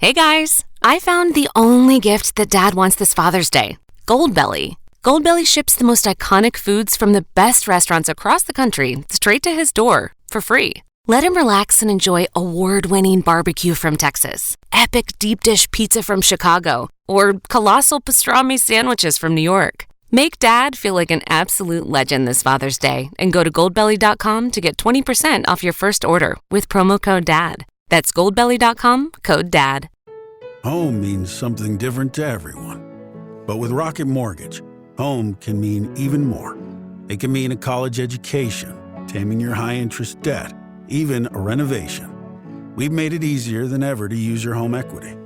Hey guys, I found the only gift that Dad wants this Father's Day. Goldbelly. Goldbelly ships the most iconic foods from the best restaurants across the country straight to his door for free. Let him relax and enjoy award-winning barbecue from Texas, epic deep dish pizza from Chicago, or colossal pastrami sandwiches from New York. Make Dad feel like an absolute legend this Father's Day and go to goldbelly.com to get 20% off your first order with promo code DAD. That's goldbelly.com, code DAD. Home means something different to everyone. But with Rocket Mortgage, home can mean even more. It can mean a college education, taming your high-interest debt, even a renovation. We've made it easier than ever to use your home equity.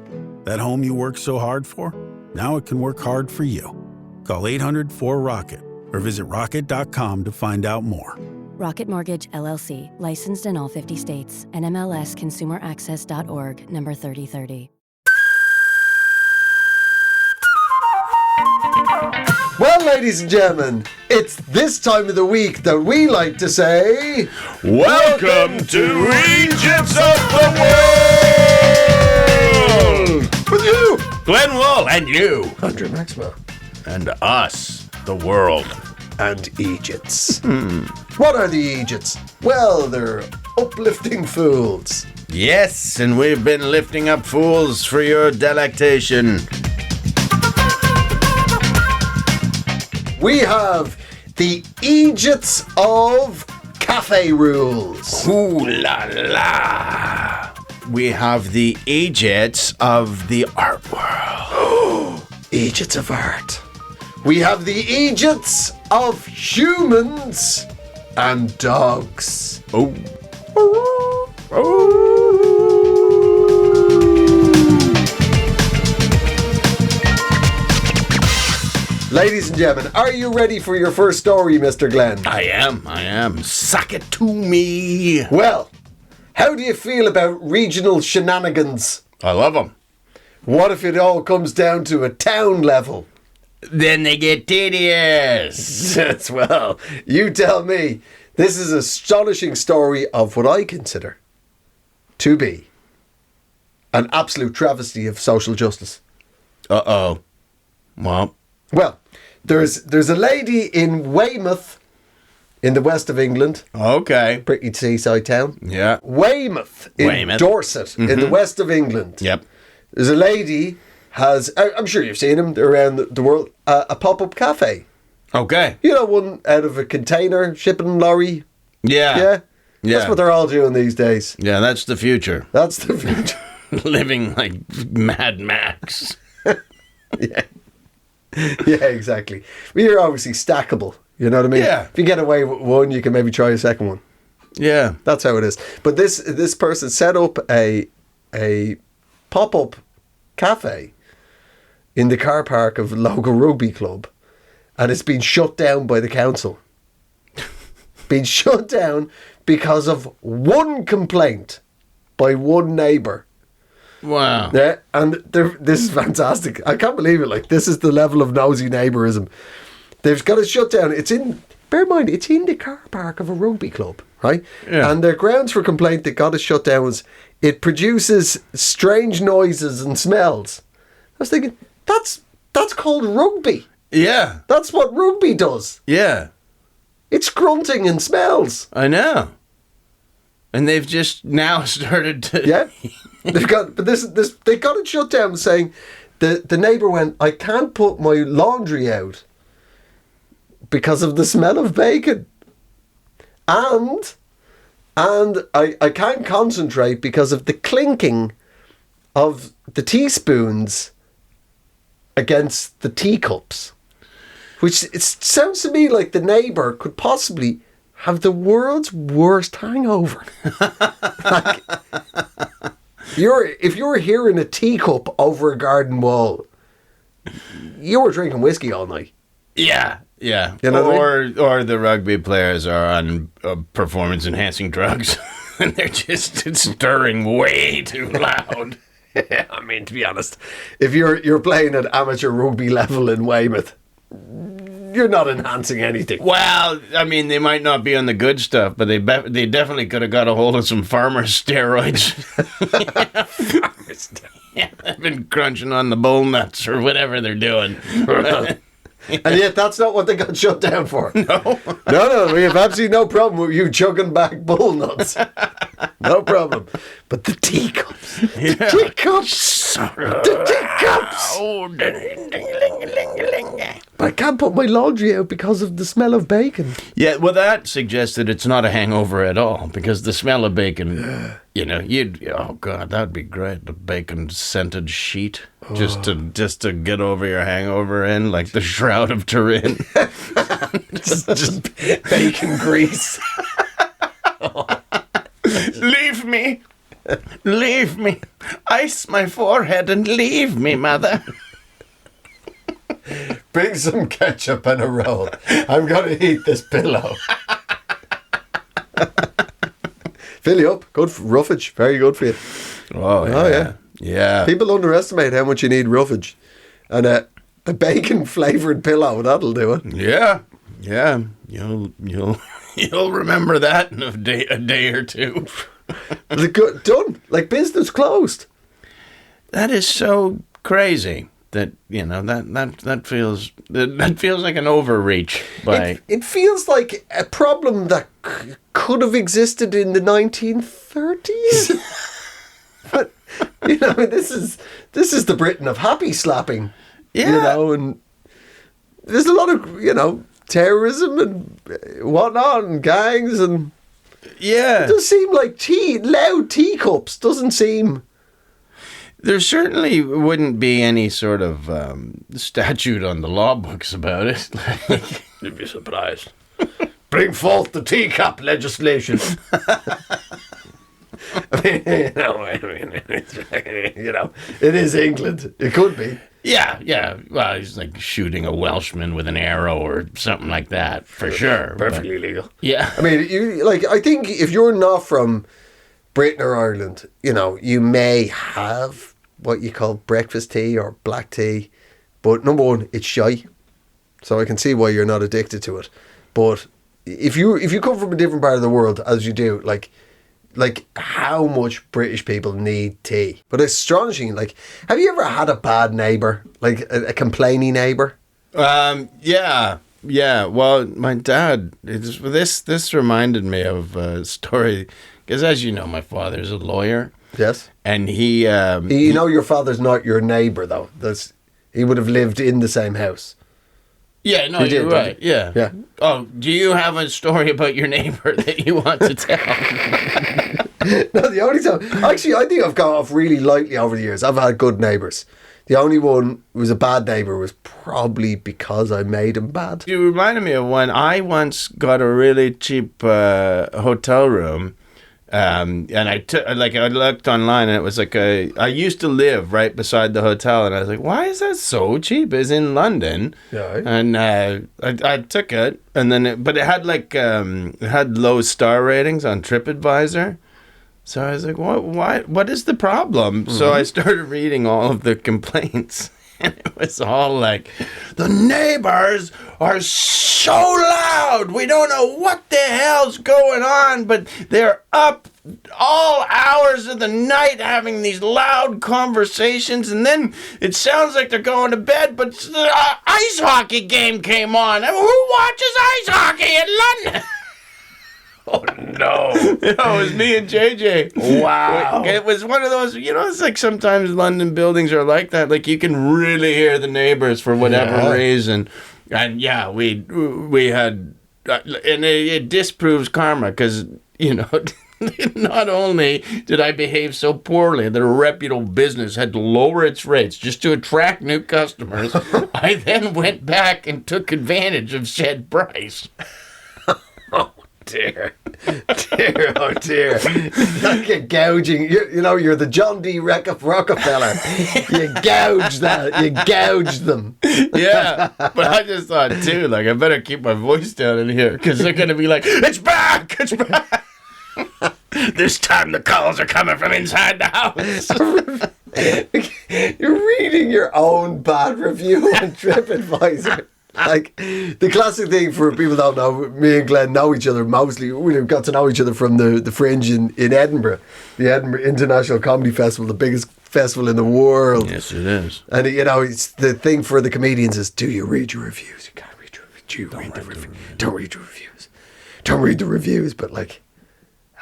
That home you worked so hard for, now it can work hard for you. Call 800-4ROCKET or visit rocket.com to find out more. Rocket Mortgage, LLC, licensed in all 50 states, and MLSConsumerAccess.org, number 3030. Well, ladies and gentlemen, it's this time of the week that we like to say... Welcome to Eejits of the World! With you, Glenn Wool, and you, Andrew Maxwell, and us, the world. and Eejits. What are the Eejits? Well, they're uplifting fools. Yes, and we've been lifting up fools for your delectation. We have the Eejits of Cafe Rules. Ooh la la! We have the Eejits of the art world. Eejits of art. We have the Eejits of humans and dogs. Oh. Ladies and gentlemen, are you ready for your first story, Mr. Glenn? I am. Suck it to me. Well, how do you feel about regional shenanigans? I love them. What if it all comes down to a town level? Then they get tedious. Yes, well, you tell me. This is an astonishing story of what I consider to be an absolute travesty of social justice. Uh-oh. Well, there's a lady in Weymouth in the west of England. okay. Pretty seaside town. Yeah. Weymouth in Dorset in the west of England. Yep. There's a lady I'm sure you've seen them around the world, a pop-up cafe. Okay. You know, one out of a container shipping lorry. Yeah. That's what they're all doing these days. Yeah, that's the future. That's the future. Living like Mad Max. Yeah. Yeah, exactly. Well, you're obviously stackable. You know what I mean? Yeah. If you get away with one, you can maybe try a second one. Yeah. That's how it is. But this person set up a pop-up cafe in the car park of a local rugby club, and it's been shut down by the council. Been shut down because of one complaint by one neighbour. Wow. Yeah, and this is fantastic. I can't believe it. Like, this is the level of nosy neighbourism. They've got it shut down. Bear in mind, it's in the car park of a rugby club, right? Yeah. And their grounds for complaint that got it shut down was it produces strange noises and smells. I was thinking, that's called rugby. Yeah. That's what rugby does. Yeah. It's grunting and smells. I know. And they've just now started to... Yeah. They got it shut down saying the neighbour went, I can't put my laundry out because of the smell of bacon. And I can't concentrate because of the clinking of the teaspoons against the teacups. Which it sounds to me like the neighbour could possibly have the world's worst hangover. Like, if you're hearing a teacup over a garden wall, you were drinking whiskey all night. Yeah. You know what I mean? Or the rugby players are on performance-enhancing drugs, and they're just stirring way too loud. I mean, to be honest, if you're playing at amateur rugby level in Weymouth, you're not enhancing anything. Well, I mean, they might not be on the good stuff, but they definitely could have got a hold of some farmer steroids. Yeah, I've been crunching on the bull nuts or whatever they're doing. And yet that's not what they got shut down for. No, we have absolutely no problem with you chugging back bull nuts. No problem. But the teacups. The teacups. The teacups. Oh, But I can't put my laundry out because of the smell of bacon. yeah, well, that suggests that it's not a hangover at all, because the smell of bacon, oh God, that'd be great. The bacon scented sheet, just to get over your hangover in, like the Shroud of Turin. just bacon grease. Leave me. Leave me. Ice my forehead and leave me, mother. Bring some ketchup and a roll. I'm going to eat this pillow. Fill you up. Good for roughage. Very good for you. Oh, yeah. Oh, yeah. Yeah. People underestimate how much you need roughage. And a bacon-flavoured pillow, that'll do it. Yeah. Yeah. You'll remember that in a day or two. Done. Like business closed. That is so crazy. That that feels like an overreach. It feels like a problem that could have existed in the 1930s. But this is the Britain of happy slapping. Yeah. And there's a lot of terrorism and whatnot and gangs and Yeah. it does seem like loud teacups doesn't seem. There certainly wouldn't be any sort of statute on the law books about it. You'd be surprised. Bring forth the teacup legislation. It is England. It could be. Yeah. Well, he's like shooting a Welshman with an arrow or something like that, for sure. Perfectly legal. Yeah. I mean, I think if you're not from Britain or Ireland, you may have what you call breakfast tea or black tea, but number one, it's shy, so I can see why you're not addicted to it. But if you come from a different part of the world, as you do, like how much British people need tea. But it's astonishing. Like, have you ever had a bad neighbour, like a complaining neighbour? Yeah. Well, my dad. This reminded me of a story, because as you know, my father's a lawyer. Yes. And he. Your father's not your neighbour, though. He would have lived in the same house. Yeah, no, you're right. Yeah. Oh, do you have a story about your neighbour that you want to tell? No, the only time... Actually, I think I've got off really lightly over the years. I've had good neighbours. The only one who was a bad neighbour was probably because I made him bad. You reminded me of when I once got a really cheap hotel room. And I looked online, and it was like I used to live right beside the hotel, and I was like, why is that so cheap? It's in London. Yeah. And I took it, and then but it had it had low star ratings on TripAdvisor. So I was like, what is the problem? Mm-hmm. So I started reading all of the complaints. And it was all like, the neighbors are so loud. We don't know what the hell's going on, but they're up all hours of the night having these loud conversations. And then it sounds like they're going to bed, but the ice hockey game came on. Who watches ice hockey in London? Oh, no. It was me and JJ. Wow. It was one of those, it's like sometimes London buildings are like that. Like you can really hear the neighbors for whatever reason. And yeah, we had, and it disproves karma because, not only did I behave so poorly that a reputable business had to lower its rates just to attract new customers, I then went back and took advantage of said price. Dear, oh dear. Like a gouging. You're the John D. Rockefeller. You gouge that. You gouge them. Yeah, but I just thought too, I better keep my voice down in here because they're gonna be like, it's back. This time the calls are coming from inside the house. You're reading your own bad review on TripAdvisor. Like, the classic thing for people who don't know, me and Glenn know each other mostly. We've got to know each other from the Fringe in Edinburgh, the Edinburgh International Comedy Festival, the biggest festival in the world. Yes, it is. And it's the thing for the comedians is, do you read your reviews? You can't read your reviews. Don't read your reviews. Don't read the reviews. But like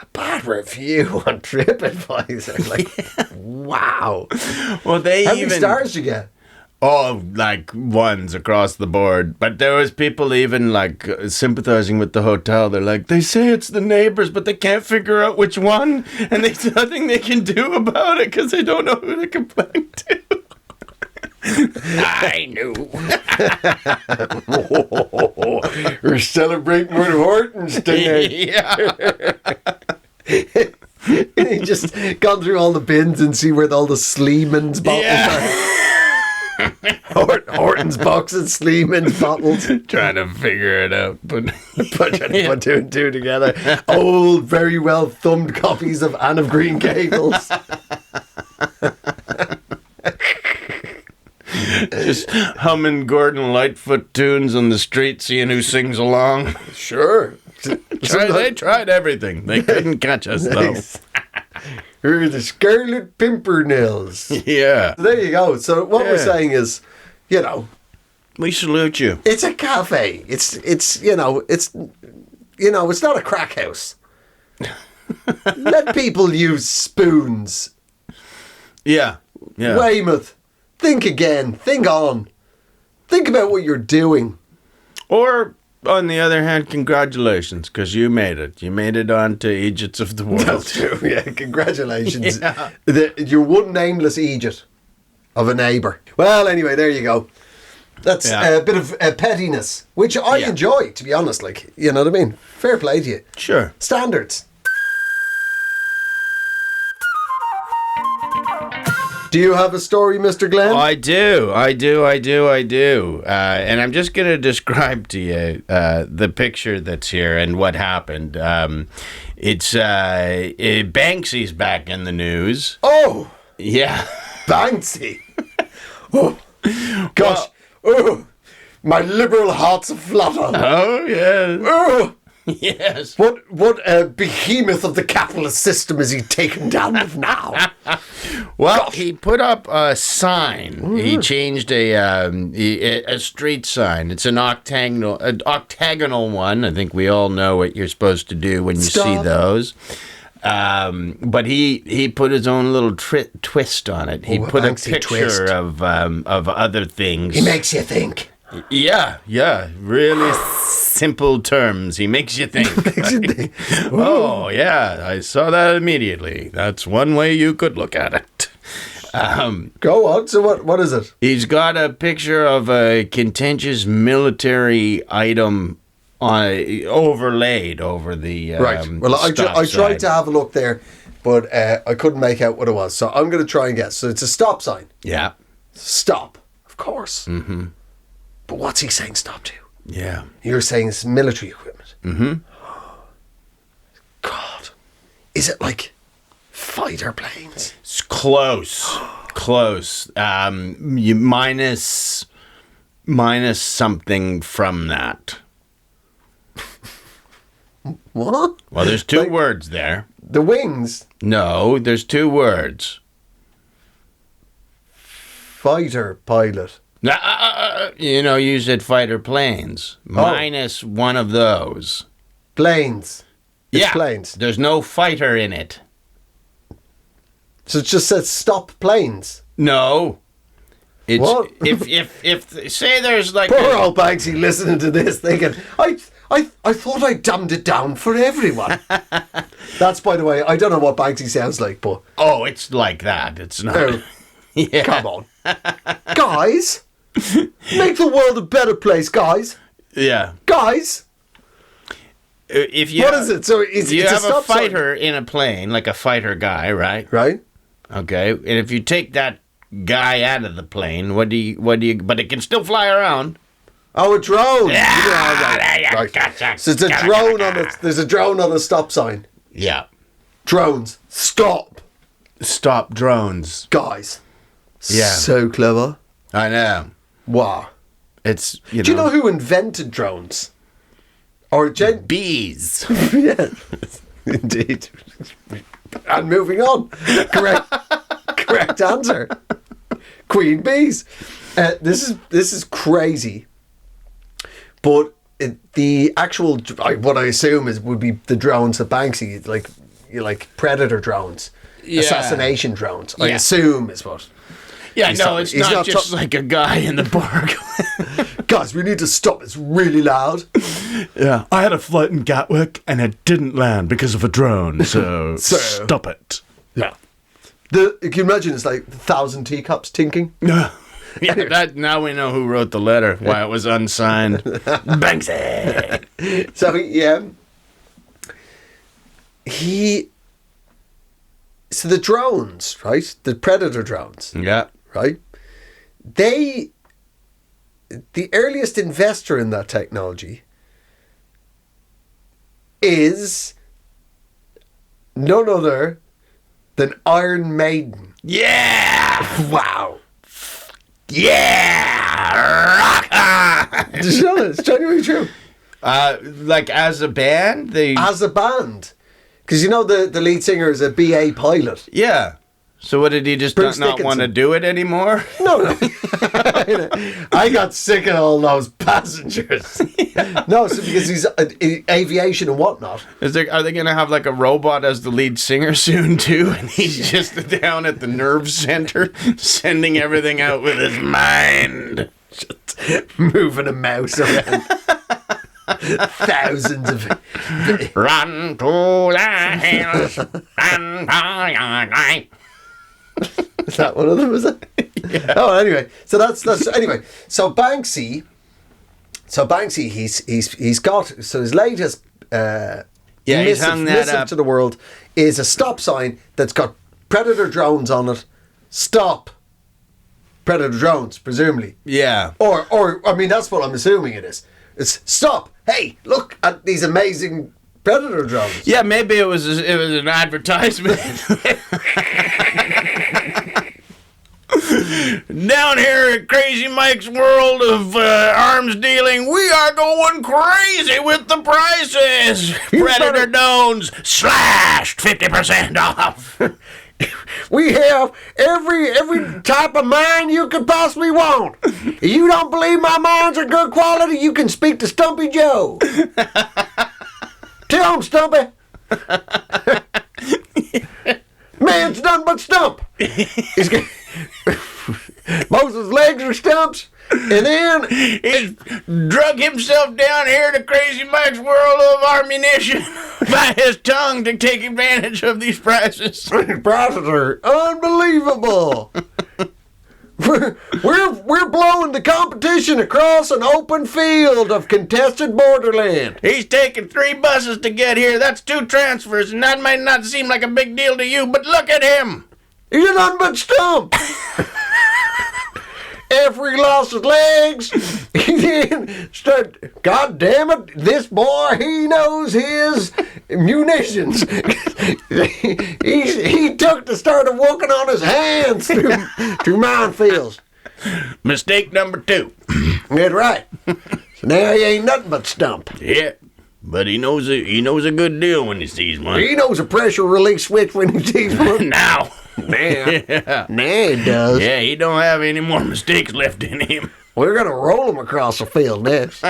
a bad review on TripAdvisor, like wow. Well, How many stars did you get? Oh, like ones across the board. But there was people even like sympathizing with the hotel. They're like, they say it's the neighbors, but they can't figure out which one. And there's nothing they can do about it because they don't know who to complain to. I knew. We're celebrating with Hortons tonight. Yeah. He just gone through all the bins and see where all the Sleeman's bottles are. Horton's boxes, Sleeman's bottles. Trying to figure it out, but Trying to put two and two together. Old, very well thumbed copies of Anne of Green Gables. just humming Gordon Lightfoot tunes on the street, seeing who sings along. Sure. They tried everything. They couldn't catch us, though. We're the Scarlet Pimpernels. Yeah. There you go. So what we're saying is, We salute you. it's a cafe. It's not a crack house. Let people use spoons. Yeah. Yeah. Weymouth, think again. Think on. Think about what you're doing. Or, on the other hand, congratulations, because you made it. You made it on to Eejits of the world. That's true. Yeah, congratulations. Yeah. You're one nameless Eejit of a neighbour. Well, anyway, there you go. That's a bit of pettiness, which I enjoy, to be honest. Like, you know what I mean? Fair play to you. Sure. Standards. Do you have a story, Mr. Glenn? I do. And I'm just going to describe to you the picture that's here and what happened. It's Banksy's back in the news. Oh! Yeah. Banksy! Oh, gosh. Oh, my liberal heart's a flutter. Oh, yeah. Oh! Yes. What behemoth of the capitalist system is he taken down with now? Well, he put up a sign. He changed a street sign. It's an octagonal one. I think we all know what you're supposed to do when you see those. But he put his own little twist on it. He put a picture of other things. He makes you think. Yeah, really simple terms. He makes you think. Oh, yeah, I saw that immediately. That's one way you could look at it. Go on. So what is it? He's got a picture of a contentious military item overlaid over the right. Well, I tried to have a look there, but I couldn't make out what it was. So I'm going to try and guess. So it's a stop sign. Yeah. Stop, of course. Mm-hmm. But what's he saying stop to? Yeah. You're saying it's military equipment. Mm-hmm. God. Is it like fighter planes? It's close. You minus something from that. What? Well, there's two words there. The wings? No, there's two words. Fighter pilot. You said fighter planes. Minus one of those. Planes. It's planes. There's no fighter in it. So it just says stop planes. No. It's what? if say there's like poor old Banksy listening to this thinking, I thought I dumbed it down for everyone. That's, by the way, I don't know what Banksy sounds like, but it's like that. It's not. Oh, yeah. Come on, guys, make the world a better place, guys. Yeah, guys. If you what is it? So it's have a fighter in a plane, like a fighter guy, right? Right. Okay. And if you take that guy out of the plane, what do you? But it can still fly around. Oh, a drone. Yeah, right. So it's a drone on it. There's a drone on a stop sign. Yeah. Drones. Stop. Stop drones. Guys. Yeah. So clever. I know. Wow. It's, Do you know who invented drones? Or bees. Yeah. Indeed. And moving on. correct answer. Queen bees. This is crazy. But the actual, what I assume would be the drones that Banksy, like predator drones, assassination drones. I assume is what. Yeah, no, it's not just like a guy in the park. Guys, we need to stop. It's really loud. Yeah, I had a flight in Gatwick and it didn't land because of a drone, so stop it. Yeah. Can you imagine it's like 1,000 teacups tinking? Yeah, now we know who wrote the letter, why it was unsigned. Banksy! So, so the drones, right? The predator drones. Yeah. Right? The earliest investor in that technology is none other than Iron Maiden. Yeah! Wow. Yeah! Rock on! It's genuinely true. Like as a band? As a band. Because you know the lead singer is a BA pilot. Yeah. So what, did he just not want to do it anymore? No. I got sick of all those passengers. No, so because he's aviation and whatnot. Are they going to have like a robot as the lead singer soon too? And he's just down at the nerve center sending everything out with his mind. Just moving a mouse around. Thousands of run to the hills and by your life. Is that one of them? Is it? Yeah. Oh, anyway. So that's anyway. So Banksy. He's got his latest he's hung that missive up to the world is a stop sign that's got predator drones on it. Stop. Predator drones, presumably. Yeah. Or I mean, that's what I'm assuming it is. It's stop. Hey, look at these amazing predator drones. Yeah, maybe it was an advertisement. Down here at Crazy Mike's World of Arms Dealing, we are going crazy with the prices. Predator drones slashed 50% off. We have every type of mine you could possibly want. If you don't believe my mines are good quality, you can speak to Stumpy Joe. Tell him, Stumpy. Man's nothing but stump. He's got, most of his legs are stumps. And then he's drug himself down here to Crazy Mike's World of Ammunition by his tongue to take advantage of these prices. Prices are unbelievable. We're blowing the competition across an open field of contested borderland. He's taken 3 buses to get here. That's 2 transfers, and that might not seem like a big deal to you, but look at him. He's nothing but stump. After he lost his legs, he then started, God damn it, this boy, he knows his munitions. he took to started walking on his hands through minefields. Mistake number 2. That's right. So now he ain't nothing but stump. Yeah, but he knows a good deal when he sees one. He knows a pressure release switch when he sees one. Now. Yeah. Now he does. Yeah, he don't have any more mistakes left in him. We're going to roll him across the field next.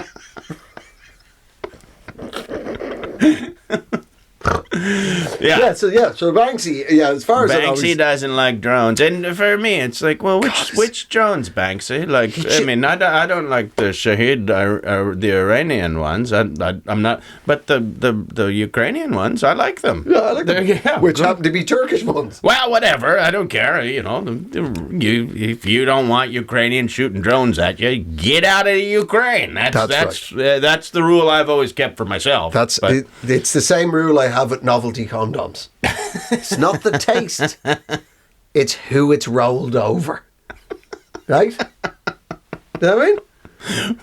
So Banksy, as far as Banksy doesn't like drones, and for me, it's like, well, which drones, Banksy? Like, I mean, I don't like the Shahid, the Iranian ones. I'm not, but the Ukrainian ones, I like them. Yeah, I like them. Yeah, which happen to be Turkish ones. Well, whatever, I don't care. You know, if you don't want Ukrainians shooting drones at you, get out of Ukraine. That's the rule I've always kept for myself. It's the same rule I have with novelty condoms. It's not the taste, it's who it's rolled over. Right? You know what I mean?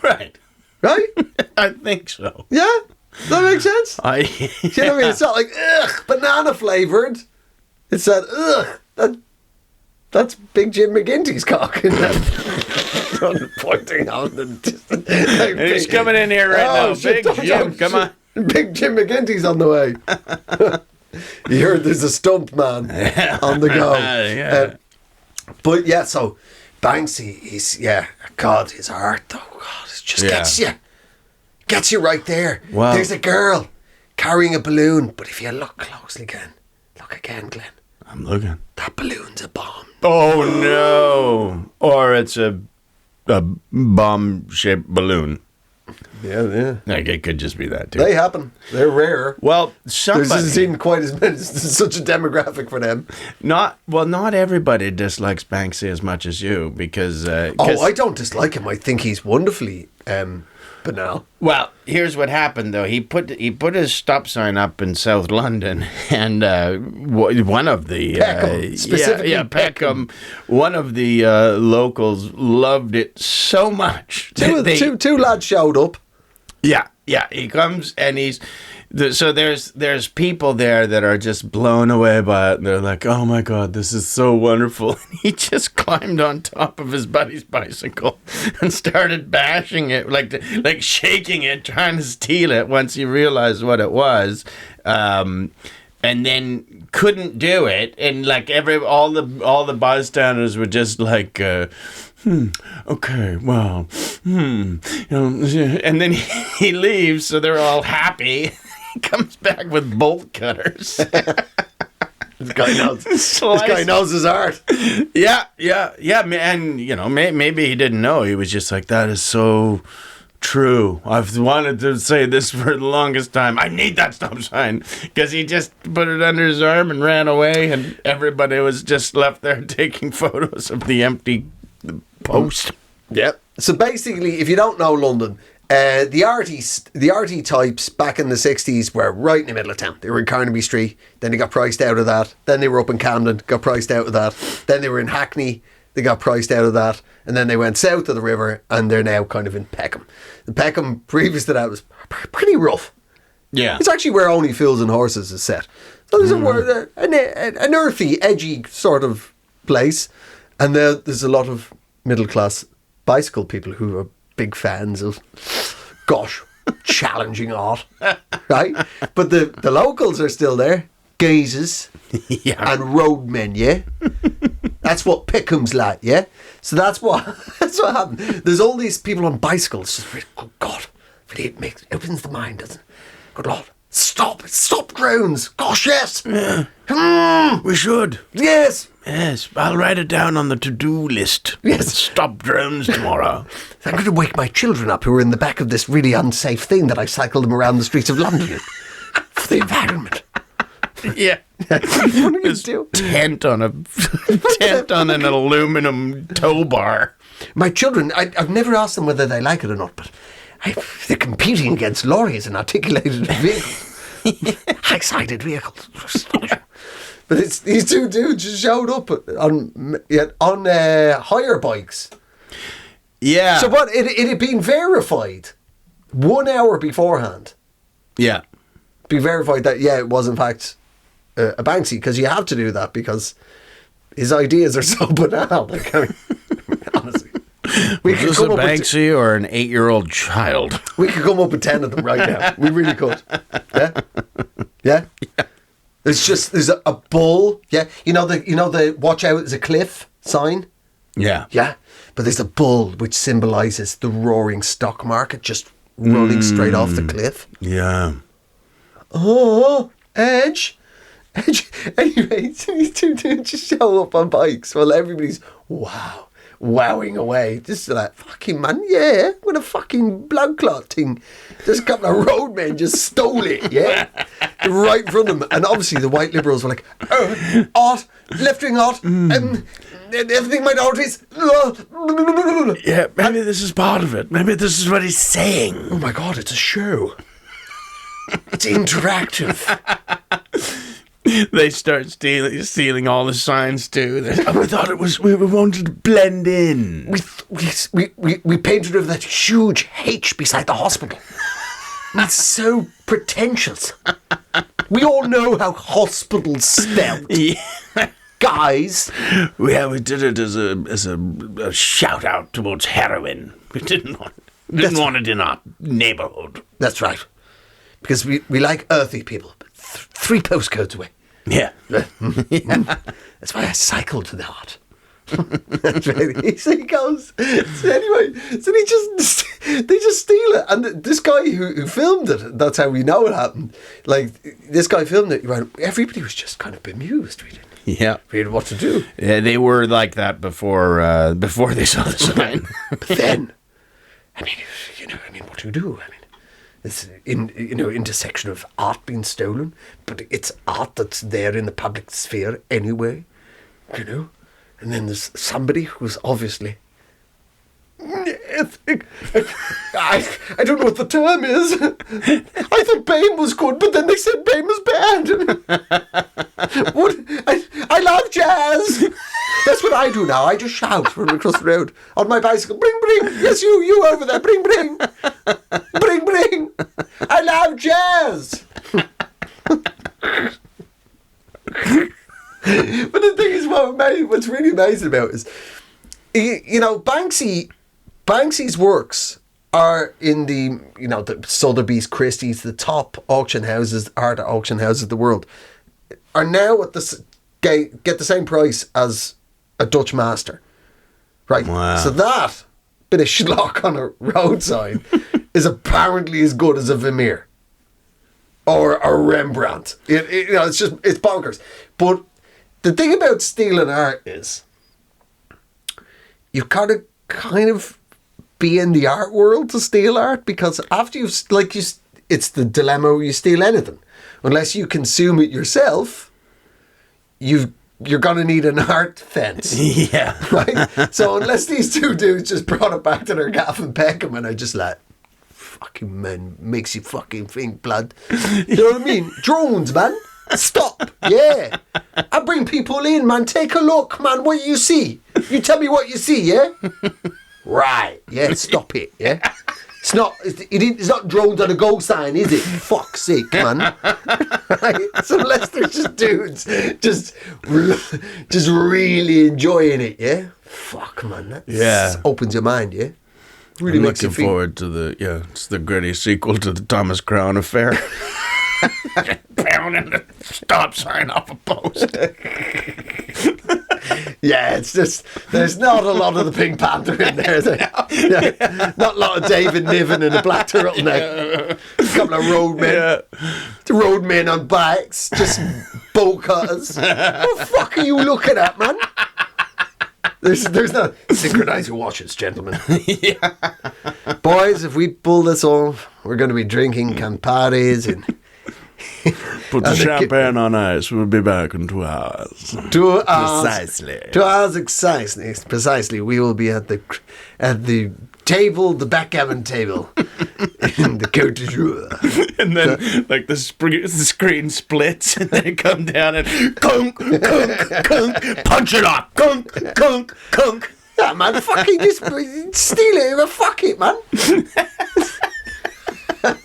Right. Right? I think so. Yeah? Does that make sense? You know what I mean? It's not like, banana flavoured. It's that, that's Big Jim McGinty's cock. Pointing out the distance. And he's coming in here right now. Big Jim, come on. Big Jim McGinty's on the way. You heard there's a stump man on the go. But yeah, so Banksy, God, his art though, God, it just gets you right there. Wow. There's a girl carrying a balloon, but if you look closely again, Glenn, I'm looking. that balloon's a bomb. Oh no! Or it's a bomb-shaped balloon. Yeah. Like it could just be that too. They happen. They're rare. Well, There somebody doesn't seem quite as many. It's such a demographic for them. not everybody dislikes Banksy as much as you because. I don't dislike him. I think he's wonderfully banal. Well, here's what happened though. He put his stop sign up in South London, and one of the Peckham, specifically Peckham. One of the locals loved it so much. Two lads showed up. Yeah. He comes and so there's people there that are just blown away by it. And they're like, "Oh my God, this is so wonderful!" And he just climbed on top of his buddy's bicycle and started bashing it, like shaking it, trying to steal it. Once he realized what it was, and then couldn't do it, and like all the bystanders were just like. Okay, well, and then he leaves, so they're all happy. He comes back with bolt cutters. This guy knows his art. Yeah, and maybe he didn't know. He was just like, that is so true. I've wanted to say this for the longest time. I need that stop sign, because he just put it under his arm and ran away, and everybody was just left there taking photos of the empty post. Yep. So basically, if you don't know London, the arty types back in the 60s were right in the middle of town. They were in Carnaby Street, then they got priced out of that. Then they were up in Camden, got priced out of that. Then they were in Hackney, they got priced out of that. And then they went south of the river, and they're now kind of in Peckham. And Peckham, previous to that, was pretty rough. Yeah. It's actually where Only Fools and Horses is set. So there's an earthy, edgy sort of place. And there's a lot of middle-class bicycle people who are big fans of, challenging art, right? But the locals are still there, geezers and roadmen, yeah? That's what Peckham's like, yeah? So that's what happened. There's all these people on bicycles. Good God, it opens the mind, doesn't it? Good Lord. Stop drones. Gosh, yes. We should. Yes. Yes, I'll write it down on the to-do list. Yes. Stop drones tomorrow. I'm going to wake my children up who are in the back of this really unsafe thing that I cycled them around the streets of London in. For the environment. Yeah. What are you going to do? Tent on an aluminum tow bar. My children, I've never asked them whether they like it or not, but they're competing against lorries and articulated vehicles. High-sided vehicles. But it's these two dudes just showed up on hire bikes. Yeah. So what? It had been verified 1 hour beforehand. Yeah. Be verified that it was in fact a Banksy, because you have to do that because his ideas are so banal. Like, I mean, honestly, Was this a Banksy or an 8-year-old child? We could come up with 10 of them right now. We really could. Yeah. There's a bull. Yeah, you know the watch out, it's a cliff sign. Yeah. Yeah, but there's a bull which symbolises the roaring stock market just running straight off the cliff. Yeah. Oh, Edge. Anyway, these two dudes just show up on bikes while everybody's wowing away. Just like, fucking man, yeah, with a fucking blood clot thing. There's a couple of roadmen just stole it, yeah? Right in front of them. And obviously the white liberals were like, art, left-wing art, everything minorities. Yeah, maybe this is part of it. Maybe this is what he's saying. Oh my God, it's a show. It's interactive. They start stealing all the signs too. We thought it was, we wanted to blend in. We painted over that huge H beside the hospital. It's so pretentious. We all know how hospital's spelled. Yeah. Guys. We did it as a shout out towards heroin. We didn't want it in our neighbourhood. That's right. Because we like earthy people. 3 postcodes away. Yeah. That's why I cycled to the art. So he goes. So anyway, so they just steal it, and this guy who filmed it. That's how we know it happened. Like this guy filmed it. He went, everybody was just kind of bemused. We didn't know what to do. Yeah, they were like that before they saw the sign. But then, I mean, what do you do? I mean, it's intersection of art being stolen, but it's art that's there in the public sphere anyway, And then there's somebody who's obviously, I don't know what the term is. I thought BAME was good, but then they said BAME was bad. What? I love jazz. That's what I do now. I just shout from across the road on my bicycle. Bring, bring. Yes, you over there. Bring, bring. Bring, bring. I love jazz. But the thing is, what's really amazing about it is, Banksy's works are in the Sotheby's, Christie's, the top auction houses, art auction houses of the world, are now at get the same price as a Dutch master, right? Wow. So that bit of schlock on a road sign is apparently as good as a Vermeer or a Rembrandt. It's bonkers. But the thing about stealing art is you've got to kind of be in the art world to steal art, because after it's the dilemma where you steal anything. Unless you consume it yourself, you're going to need an art fence. Yeah. Right? So unless these two dudes just brought it back to their gaff and Peckham and are just like, fucking man, makes you fucking think, blood. You know what I mean? Drones, man. Stop. Yeah. I bring people in, man. Take a look, man. What you see? You tell me what you see, yeah? Right. Yeah, stop it, yeah? It's not drones on a go sign, is it? Fuck's sake, man. Right? So unless they're just dudes just really enjoying it, yeah? Fuck, man. That opens your mind, yeah? Really I'm makes you looking feel. forward to it's the gritty sequel to the Thomas Crown affair. Pounding the stop sign off a post. Yeah, it's just, there's not a lot of the Pink Panther in there. Yeah, not a lot of David Niven in a black turtleneck. A couple of roadmen. The roadmen on bikes, just bolt cutters. What the fuck are you looking at, man? There's no synchronize your watches, gentlemen. Yeah. Boys, if we pull this off, we're going to be drinking Campares and Put the champagne on ice. We'll be back in 2 hours. 2 hours. Precisely. 2 hours precisely. We will be at the table, the backgammon table, in the Côte d'Azur. And then, the screen splits, and then it come down and kunk, kunk, kunk, punch it off, kunk, kunk, kunk. Yeah, man, fucking just steal it, but fuck it, man.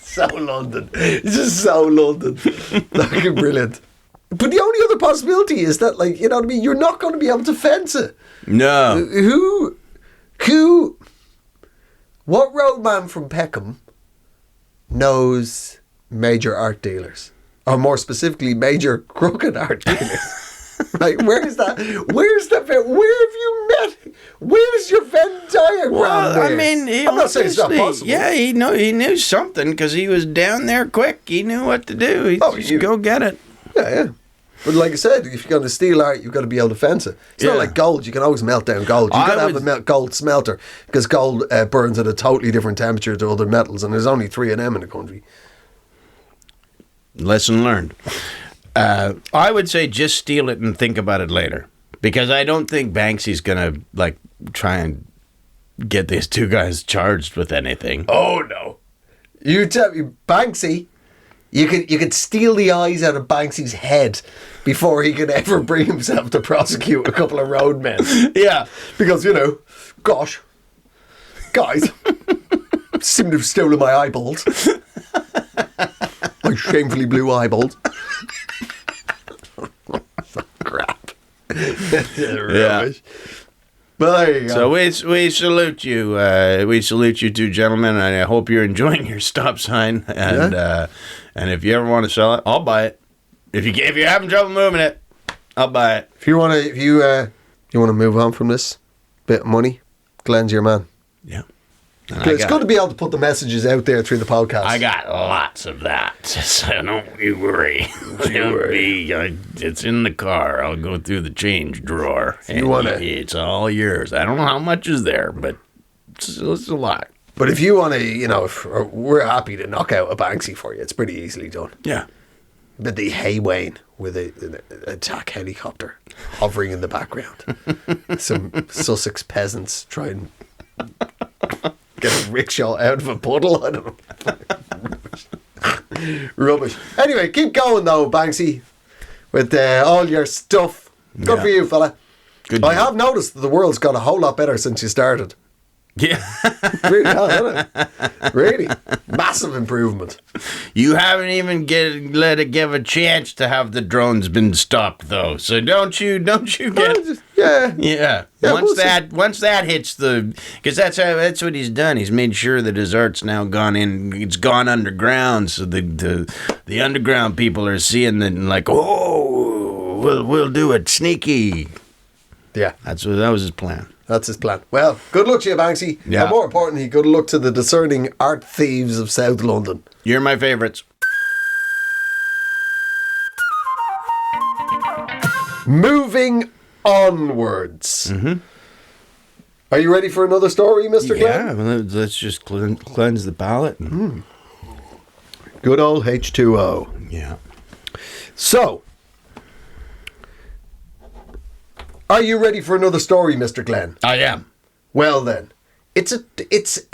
So London. It's just so London. Fucking brilliant. But the only other possibility is that, you know what I mean? You're not going to be able to fence it. No. What roadman from Peckham knows major art dealers? Or more specifically, major crooked art dealers? Right, where's that? Where have you met? Where's your Venn diagram? Well, I mean, I'm not saying it's not possible. Yeah, he knew something because he was down there quick. He knew what to do. He'd go get it. Yeah. But like I said, if you're going to steal art, you've got to be able to fence it. It's not like gold. You can always melt down gold. You've got to have a gold smelter because gold burns at a totally different temperature to other metals, and there's only 3 of them in the country. Lesson learned. I would say just steal it and think about it later, because I don't think Banksy's gonna try and get these two guys charged with anything. Oh no! You tell me, Banksy, you could steal the eyes out of Banksy's head before he could ever bring himself to prosecute a couple of roadmen. Yeah, because gosh, guys, seem to have stolen my eyeballs, my shamefully blue eyeballs. Crap. Rubbish. But there you go. So we salute you. We salute you two gentlemen, and I hope you're enjoying your stop sign. And and if you ever want to sell it, I'll buy it. If you're having trouble moving it, I'll buy it. If you You want to move on from this bit of money? Glenn's your man. Yeah. It's good to be able to put the messages out there through the podcast. I got lots of that, so don't you worry. It's in the car. I'll go through the change drawer. It's all yours. I don't know how much is there, but it's a lot. But if you want to, we're happy to knock out a Banksy for you. It's pretty easily done. Yeah. But the Haywain with an attack helicopter hovering in the background. Some Sussex peasants try and get a rickshaw out of a puddle. I don't know. Rubbish. Anyway, keep going though, Banksy, with all your stuff. Good for you, fella. Good. I have noticed that the world's got a whole lot better since you started. Yeah. Really has, hasn't it? Really. Massive improvement. You haven't even let it give a chance to have the drones been stopped though. So don't you get Yeah. once that hits because that's what he's done. He's made sure that his art's now gone in. It's gone underground, so the underground people are seeing that and like, oh, we'll do it sneaky. Yeah. That was his plan. That's his plan. Well, good luck to you, Banksy. Yeah. And more importantly, good luck to the discerning art thieves of South London. You're my favourites. Moving onwards. Mm-hmm. Are you ready for another story, Mr. Yeah, Glenn? well, let's just cleanse the palate. Good old H2O. Yeah. So, are you ready for another story, Mr. Glenn? I am. Well then, it's a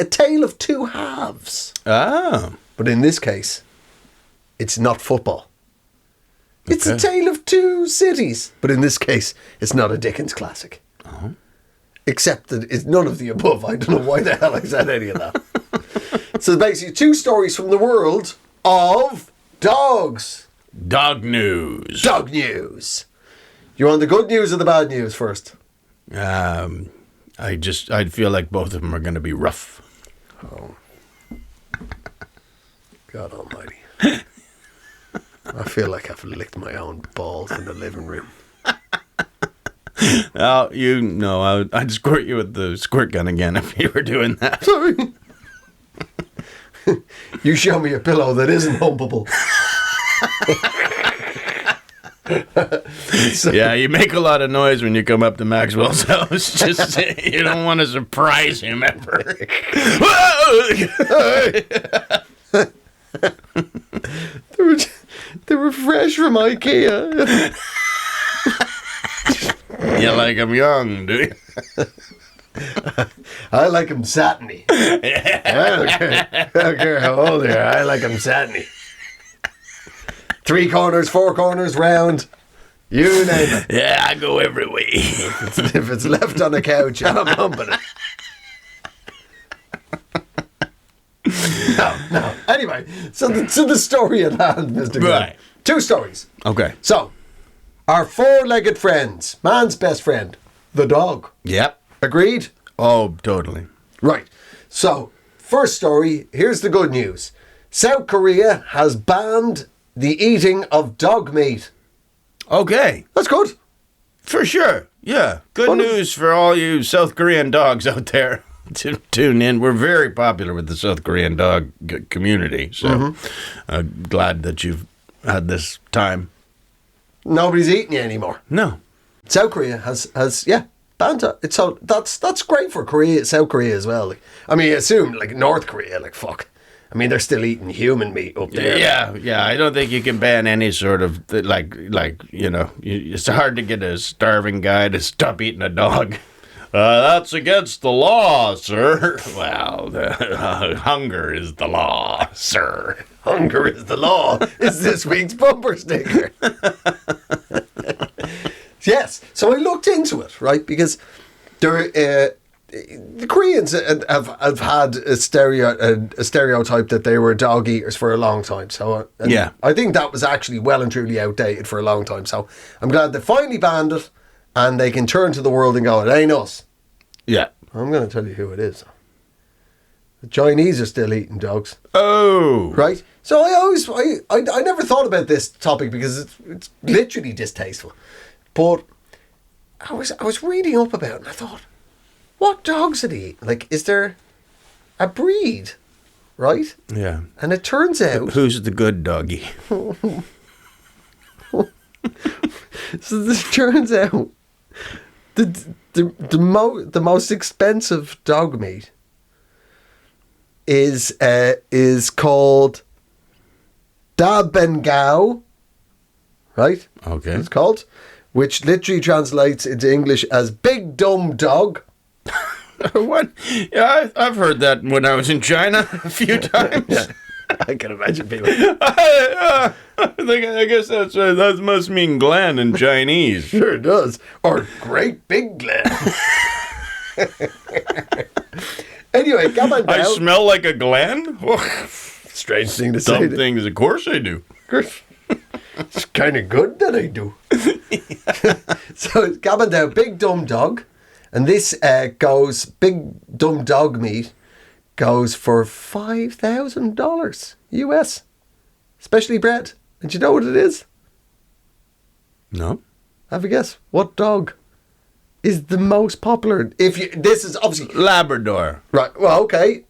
tale of two halves. Oh. But in this case, it's not football. It's a Okay. tale of two cities. But in this case, it's not a Dickens classic. Uh-huh. Except that it's none of the above. I don't know why the hell I said any of that. So basically, two stories from the world of dogs. Dog news. Dog news. You want the good news or the bad news first? I'd feel like both of them are going to be rough. Oh. God almighty. I feel like I've licked my own balls in the living room. Oh, I'd squirt you with the squirt gun again if you were doing that. Sorry. You show me a pillow that isn't humpable. Yeah, you make a lot of noise when you come up to Maxwell's house. Just you don't want to surprise him ever. They were fresh from IKEA. You like him young, do you? I like them satiny. I don't care how old they are. I like them satiny. 3 corners, 4 corners, round. You name it. Yeah, I go every way. If it's left on the couch, I'm humping it. No. Anyway, so the story at hand, Mr. Glenn. Right. 2 stories. Okay. So, our 4-legged friends, man's best friend, the dog. Yep. Agreed? Oh, totally. Right. So, first story, here's the good news. South Korea has banned the eating of dog meat. Okay. That's good. For sure. Yeah. Good news for all you South Korean dogs out there. To tune in. We're very popular with the South Korean dog community. So glad that you've had this time. Nobody's eating you anymore. No. South Korea has banned it. So that's great for South Korea as well. Like, I mean, I assume like North Korea, like fuck. I mean, they're still eating human meat up there. Yeah. I don't think you can ban any sort of it's hard to get a starving guy to stop eating a dog. That's against the law, sir. Well, hunger is the law, sir. Hunger is the law. Is this week's bumper sticker. Yes. So I looked into it, right? Because the Koreans have had a stereotype that they were dog eaters for a long time. So I think that was actually well and truly outdated for a long time. So I'm glad they finally banned it. And they can turn to the world and go, it ain't us. Yeah. I'm going to tell you who it is. The Chinese are still eating dogs. Oh. Right? So I never thought about this topic because it's literally distasteful. But I was reading up about it and I thought, what dogs did he eat? Like, is there a breed, right? Yeah. And it turns out... Who's the good doggy? So this turns out the most expensive dog meat is called Da Bengao, right? Okay. It's called, which literally translates into English as big dumb dog. What? Yeah, I've heard that when I was in China a few times. Yeah. I can imagine people. I guess that must mean gland in Chinese. Sure it does. Or great big gland. Anyway, Gabandao. I smell like a gland? Strange thing to say. Some things, of course I do. It's kind of good that I do. So it's Gabandao, big dumb dog. And this goes, big dumb dog meat goes for $5,000 US. Specially bred. And do you know what it is? No. Have a guess. What dog is the most popular? This is obviously Labrador. right. Well, okay.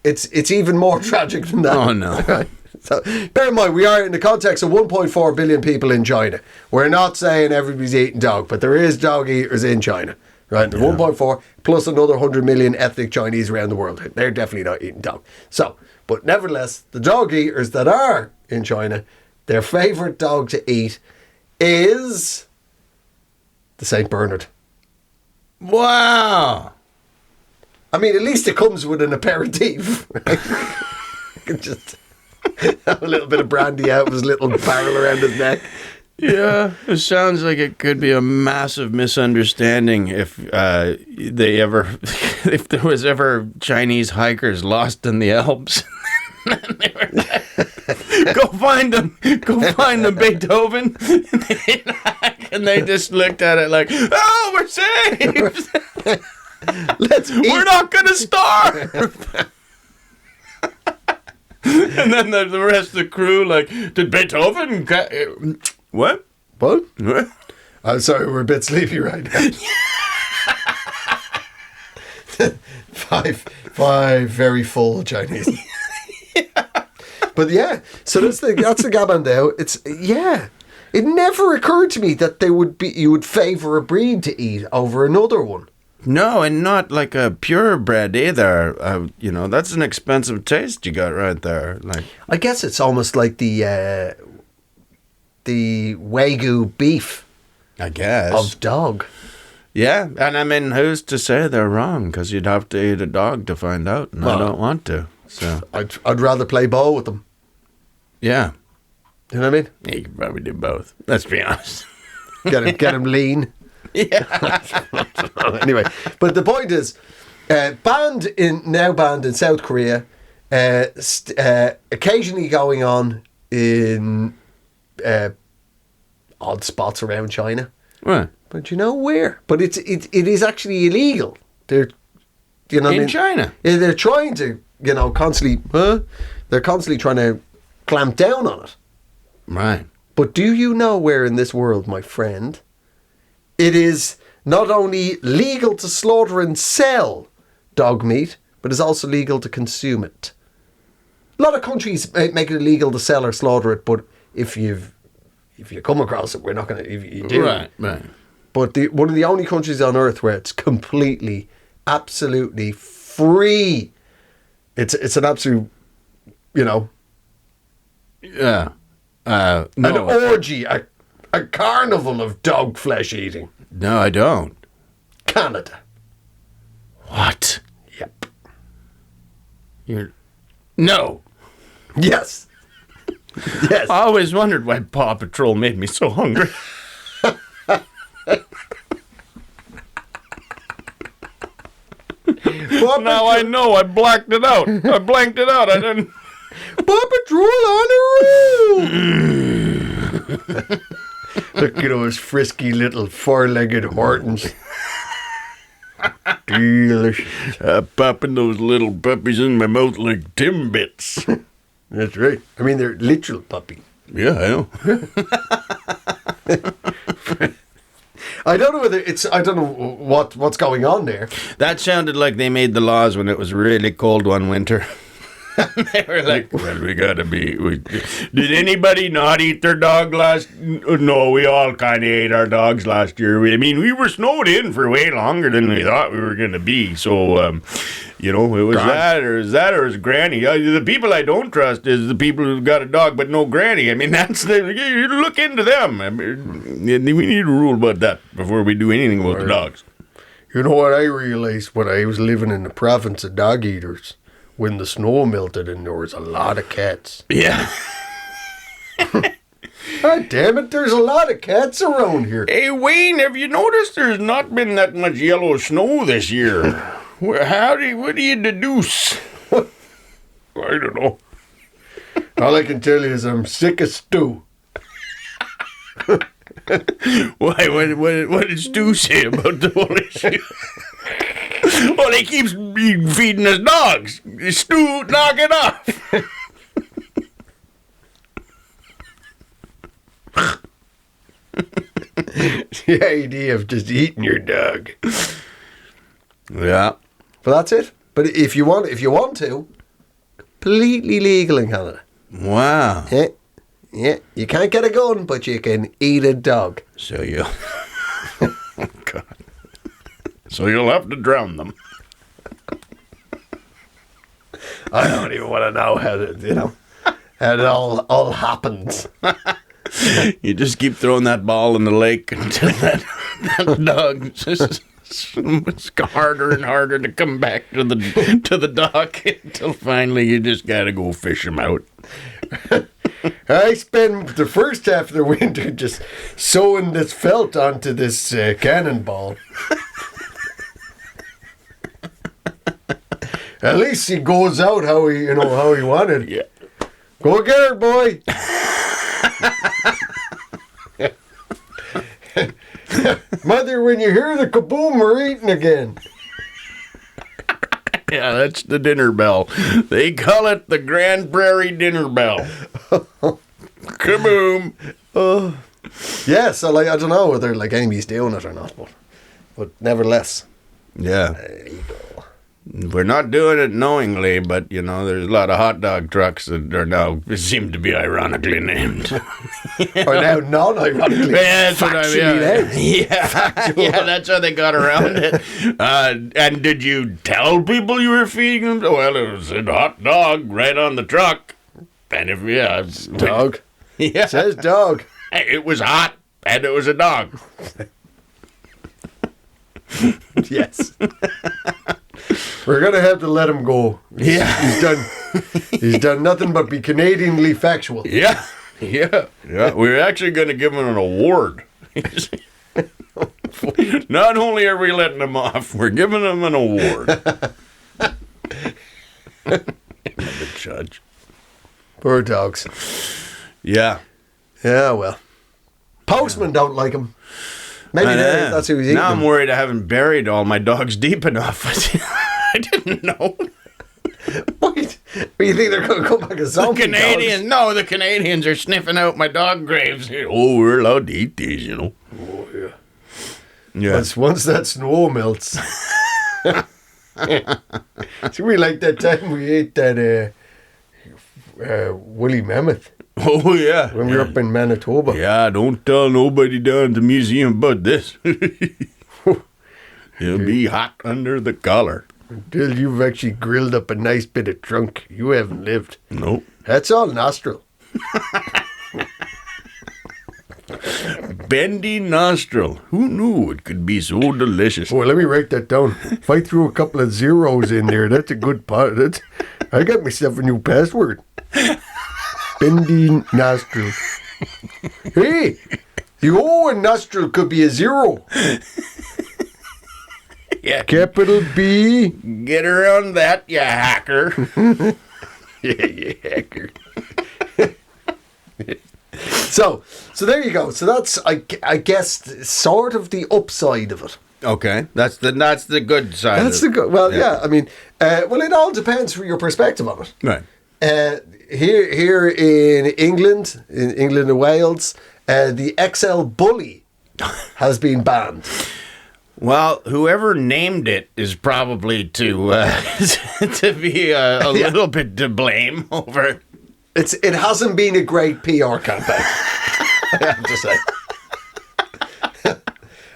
It's even more tragic than that. Oh, no. Right. So bear in mind, we are in the context of 1.4 billion people in China. We're not saying everybody's eating dog, but there is dog eaters in China. Right, there's 1.4 plus another 100 million ethnic Chinese around the world. They're definitely not eating dog. So, but nevertheless, the dog eaters that are in China, their favourite dog to eat is the Saint Bernard. Wow. I mean, at least it comes with an aperitif. Right? You can just have a little bit of brandy out of his little barrel around his neck. Yeah, it sounds like it could be a massive misunderstanding if if there was ever Chinese hikers lost in the Alps. Go find them Beethoven, and they just looked at it like, oh, we're saved. Let's eat. We're not gonna starve. And then the rest of the crew like, did Beethoven? What? What? What? I'm sorry, we're a bit sleepy right now. five very full Chinese. But yeah, so that's the Gabandao. It's It never occurred to me that you would favour a breed to eat over another one. No, and not like a purebred either. That's an expensive taste you got right there. Like, I guess it's almost like the Wagyu beef I guess. of dog. Yeah, and I mean, who's to say they're wrong? Because you'd have to eat a dog to find out, and I don't want to. So I'd rather play ball with them. Yeah. You know what I mean? Yeah, you could probably do both. Let's be honest. Get him lean. Yeah. Anyway, but the point is, banned in South Korea, occasionally going on in odd spots around China. Right. But you know where? But it is actually illegal. They're in China. Yeah, they're trying to constantly. They're constantly trying to clamp down on it. Right. But do you know where in this world, my friend, it is not only legal to slaughter and sell dog meat, but it's also legal to consume it? A lot of countries make it illegal to sell or slaughter it, but if you come across it, we're not going to. If you do, Right. But one of the only countries on earth where it's completely, absolutely free. It's an absolute, Yeah. No. an orgy, a carnival of dog flesh eating. No, I don't. Canada. What? Yep. No. Yes. Yes. I always wondered why Paw Patrol made me so hungry. Now I know. I blacked it out. I blanked it out. I didn't. Paw Patrol on the roof. Look at those frisky little four-legged Hortons. Delicious. Popping those little puppies in my mouth like Timbits. That's right. I mean, they're literal puppy. Yeah, I know. I don't know whether I don't know what's going on there. That sounded like they made the laws when it was really cold one winter. They were like, well, we gotta be. Did anybody not eat their dog last? No, we all kind of ate our dogs last year. I mean, we were snowed in for way longer than we thought we were gonna be. So, it was that, or is that, or is Granny? The people I don't trust is the people who've got a dog but no Granny. I mean, you look into them. I mean, we need a rule about that before we do anything about the dogs. You know what I realized when I was living in the province of dog eaters? When the snow melted and there was a lot of cats. Yeah. God damn it, there's a lot of cats around here. Hey, Wayne, have you noticed there's not been that much yellow snow this year? What do you deduce? I don't know. All I can tell you is I'm sick of stew. Why? What did Stu say about the whole issue? Well, he keeps feeding us dogs. Stu, knock it off. The idea of just eating your dog. Yeah. But that's it. But if you want to, completely legal in Canada. Wow. Yeah. You can't get a gun, but you can eat a dog. So you... Oh, God. So you'll have to drown them. I don't even want to know how it all happens. You just keep throwing that ball in the lake until that dog just it's harder and harder to come back to the dock until finally you just gotta go fish him out. I spend the first half of the winter just sewing this felt onto this cannonball. At least he goes out how he wanted. Yeah. Go get her, boy. Mother, when you hear the kaboom, we're eating again. Yeah, that's the dinner bell. They call it the Grand Prairie dinner bell. Kaboom. Yeah, so I don't know whether Amy's doing it or not, but nevertheless. Yeah. There you go. We're not doing it knowingly, but, there's a lot of hot dog trucks that are now seem to be ironically named. Or now non-ironically. Yeah, that's what I mean. Named. Yeah, that's how they got around it. And did you tell people you were feeding them? Well, it was a hot dog right on the truck. And it's dog. Yeah. It says dog. It was hot, and it was a dog. Yes. We're gonna have to let him go. He's done nothing but be Canadianly factual. Yeah. We're actually gonna give him an award. Not only are we letting him off, we're giving him an award. The judge. Poor dogs. Yeah. Yeah, well. Postmen don't like him. Maybe that's who he's eating. Now I'm worried I haven't buried all my dogs deep enough. I didn't know. What? You think they're going to come back as zombie Canadians? dogs? No, the Canadians are sniffing out my dog graves. Oh, we're allowed to eat these, Oh, yeah. Yeah. Once that snow melts. See, we like that time we ate that woolly mammoth. Oh, yeah. When we were up in Manitoba. Yeah, don't tell nobody down at the museum about this. It'll be hot under the collar. Until you've actually grilled up a nice bit of trunk, you haven't lived. Nope. That's all nostril. Bendy nostril. Who knew it could be so delicious? Well, let me write that down. If I threw a couple of zeros in there, that's a good part. I got myself a new password. Bendy nostril. Hey, the O in nostril could be a 0. Yeah. Capital B. Get around that, you hacker. Yeah, you hacker. So there you go. So that's, I guess, sort of the upside of it. Okay, that's the good side. That's the good. Well, yeah. I mean, well, it all depends from your perspective on it. Right. Here in England and Wales, the XL Bully has been banned. Well, whoever named it is probably to be a little bit to blame over. It hasn't been a great PR campaign, I have to say.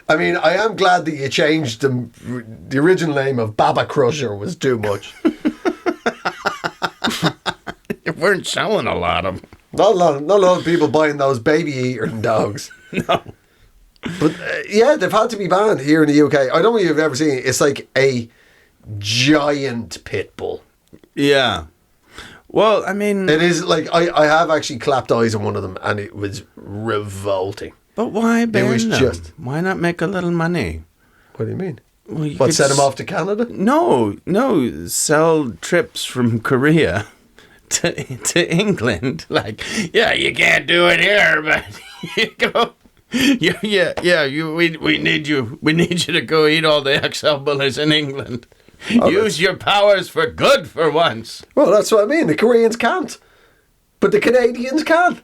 I mean, I am glad that you changed the original name of Baba Crusher was too much. You weren't selling a lot of them. Not a lot of people buying those baby eating dogs. No. But yeah, they've had to be banned here in the UK. I don't know if you've ever seen it. It's like a giant pit bull. Yeah. Well, I mean... It is like, I have actually clapped eyes on one of them and it was revolting. But why ban It was them? just... Why not make a little money? What do you mean? Well, you What, could send them off to Canada? No. Sell trips from Korea to England. Like, yeah, you can't do it here, but you go... We need you. We need you to go eat all the XL bullies in England. Use your powers for good for once. Well, that's what I mean. The Koreans can't. But the Canadians can.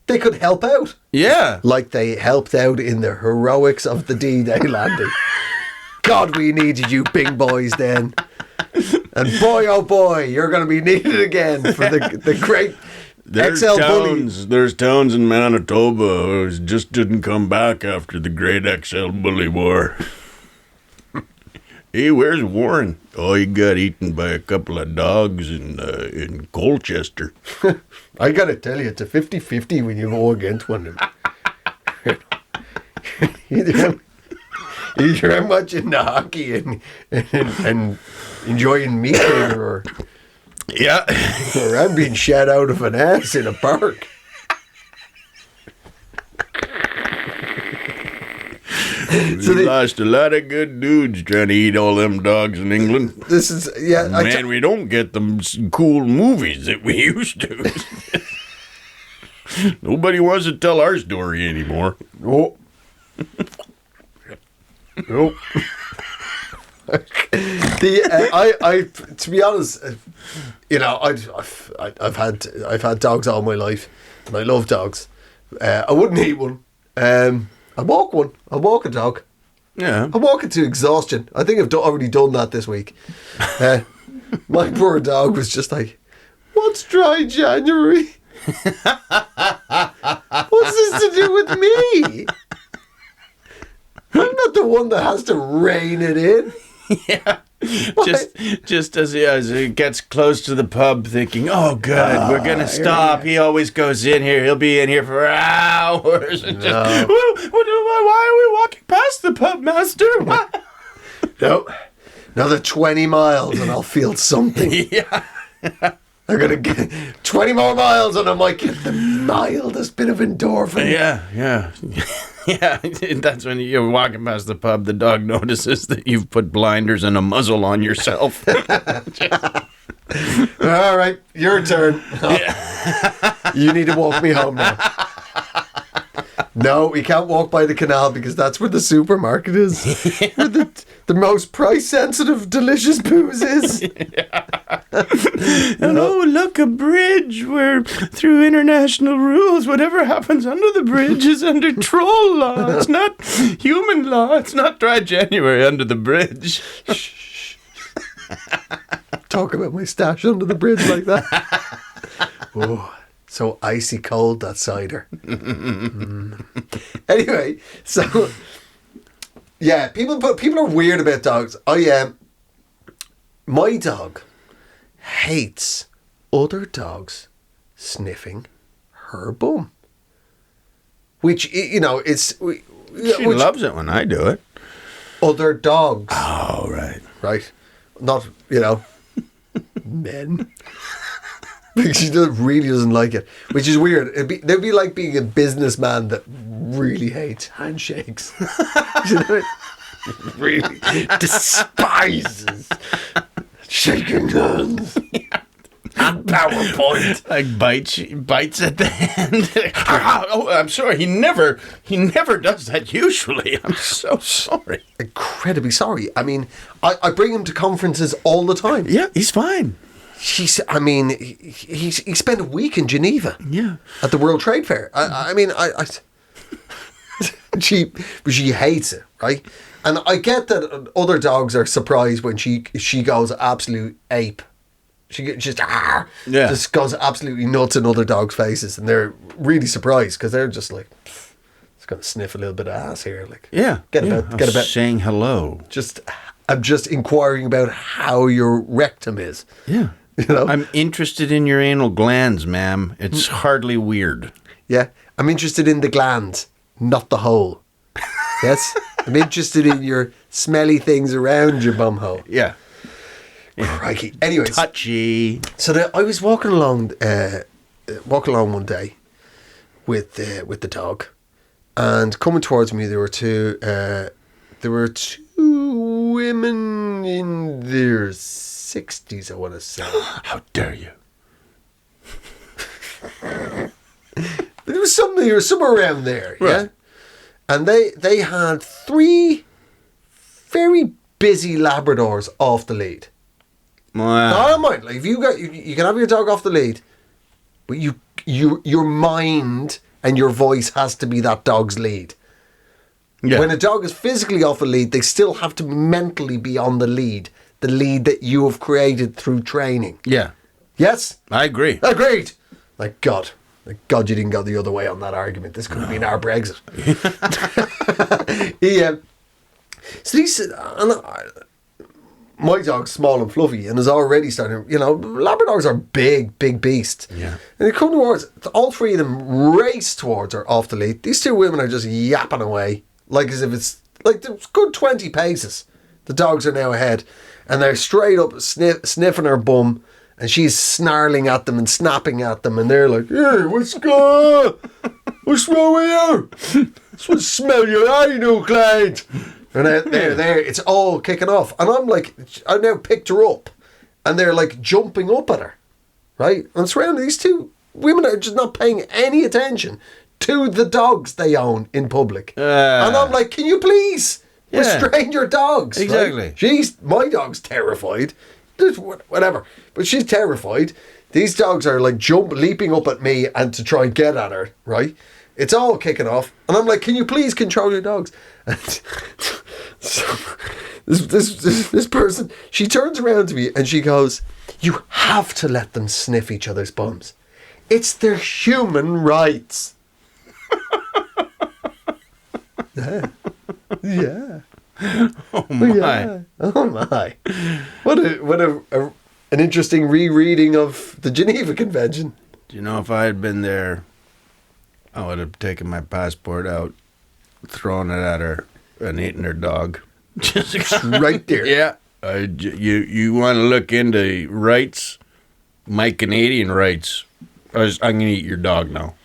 They could help out. Yeah. Like they helped out in the heroics of the D-Day landing. God, we needed you big boys then. And boy, oh boy, you're going to be needed again for the great XL bully. There's towns in Manitoba who just didn't come back after the great XL bully war. Hey, where's Warren? Oh, he got eaten by a couple of dogs in Colchester. I got to tell you, it's a 50-50 when you go against one of them. Either I'm watching the hockey and enjoying meat there, or I'm being shat out of an ass in a park. We lost a lot of good dudes trying to eat all them dogs in England. This is We don't get them cool movies that we used to. Nobody wants to tell our story anymore. Nope. Nope. To be honest, you know, I've had dogs all my life, and I love dogs. I wouldn't eat one. I walk one. I walk a dog. Yeah. I walk it to exhaustion. I think I've already done that this week. My poor dog was just like, "What's dry January? What's this to do with me? I'm not the one that has to rein it in." Yeah. Just as he gets close to the pub thinking, oh, good, we're going to stop. He always goes in here. He'll be in here for hours. And just, why are we walking past the pub, master? No. Another 20 miles and I'll feel something. Yeah. I'm going to get 20 more miles and I might get the mildest bit of endorphin. Yeah. Yeah, that's when you're walking past the pub, the dog notices that you've put blinders and a muzzle on yourself. All right, your turn. You need to walk me home now. No, we can't walk by the canal because that's where the supermarket is. Where the most price-sensitive, delicious booze is. And oh, look, a bridge where, through international rules, whatever happens under the bridge is under troll law. It's not human law. It's not dry January under the bridge. Talk about my stash under the bridge like that. Oh, so icy cold, that cider. Anyway, so yeah, people are weird about dogs. My dog hates other dogs sniffing her bum, which, you know, it's She loves it when I do it. other dogs, Oh, right. not, you know, men. She really doesn't like it, which is weird. They'd be like being a businessman that really hates handshakes. You know, really despises shaking hands and PowerPoint. Like bites at the end. Oh, I'm sorry. He never does that usually. I'm so sorry. Incredibly sorry. I mean, I bring him to conferences all the time. Yeah, he's fine. He spent a week in Geneva. Yeah. At the World Trade Fair. I mean, but she hates it, right? And I get that other dogs are surprised when she goes absolute ape. She just goes absolutely nuts in other dogs' faces, and they're really surprised because they're just like, just gonna sniff a little bit of ass here, like, get about saying hello. I'm just inquiring about how your rectum is. Yeah, you know, I'm interested in your anal glands, ma'am. It's hardly weird. Yeah, I'm interested in the glands, not the hole. Yes, I'm interested in your smelly things around your bumhole. Yeah. Crikey. Anyways, touchy. So I was walking along one day with the dog, and coming towards me there were two women in their 60s, I want to say. How dare you? There was somewhere around there, right. Yeah. And they had 3 very busy Labradors off the lead. Wow. Now, I don't mind. Like, if you can have your dog off the lead, but your mind and your voice has to be that dog's lead. Yeah. When a dog is physically off a lead, they still have to mentally be on the lead that you have created through training. Yeah. Yes? I agree. Agreed. Thank God you didn't go the other way on that argument. This could have been our Brexit. So these... my dog's small and fluffy and is already starting, Labradors are big beasts. Yeah. And they come towards, all 3 of them race towards her off the lead. These 2 women are just yapping away, like as if it's, like, there's good 20 paces. The dogs are now ahead, and they're straight up sniffing her bum, and she's snarling at them and snapping at them, and they're like, "Hey, what's wrong with you? This will smell your anal gland." And there, it's all kicking off. And I'm like, I now picked her up, and they're like jumping up at her, right? And surrounding these 2 women are just not paying any attention to the dogs they own in public. And I'm like, can you please restrain your dogs? Exactly. Right? My dog's terrified. Whatever. But she's terrified. These dogs are like leaping up at me and to try and get at her, right? It's all kicking off. And I'm like, can you please control your dogs? And so this person, she turns around to me and she goes, "You have to let them sniff each other's bums. It's their human rights." Yeah. Oh my. Yeah. Oh my. What an interesting rereading of the Geneva Convention. Do you know, if I had been there, I would have taken my passport out, thrown it at her, and eaten her dog. Just right there. Yeah. You want to look into rights? My Canadian rights. I'm going to eat your dog now.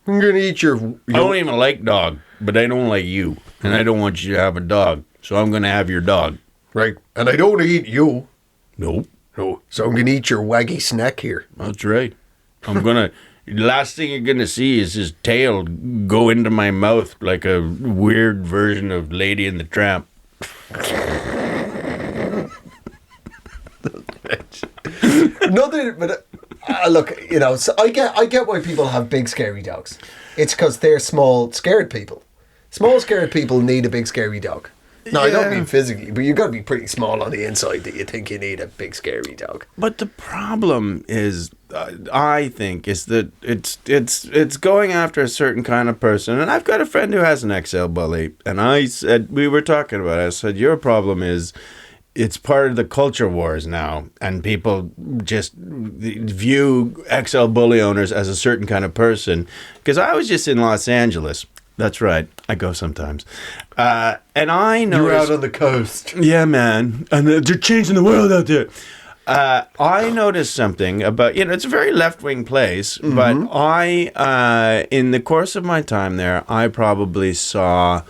I'm going to eat your... I don't even like dog, but I don't like you. And I don't want you to have a dog. So I'm going to have your dog. Right. And I don't want to eat you. Nope. No. So I'm going to eat your waggy snack here. That's right. I'm going to... The last thing you're going to see is his tail go into my mouth like a weird version of Lady and the Tramp. Nothing, but look, so I get why people have big scary dogs. It's because they're small, scared people. Small, scared people need a big, scary dog. No, I don't mean physically, but you've got to be pretty small on the inside that you think you need a big, scary dog. But the problem is, I think, is that it's going after a certain kind of person. And I've got a friend who has an XL bully, and we were talking about it. I said, your problem is, it's part of the culture wars now, and people just view XL bully owners as a certain kind of person. Because I was just in Los Angeles. That's right. I go sometimes. And I know... You're out on the coast. Yeah, man. And they're changing the world out there. I noticed something about... it's a very left-wing place, but in the course of my time there, I probably saw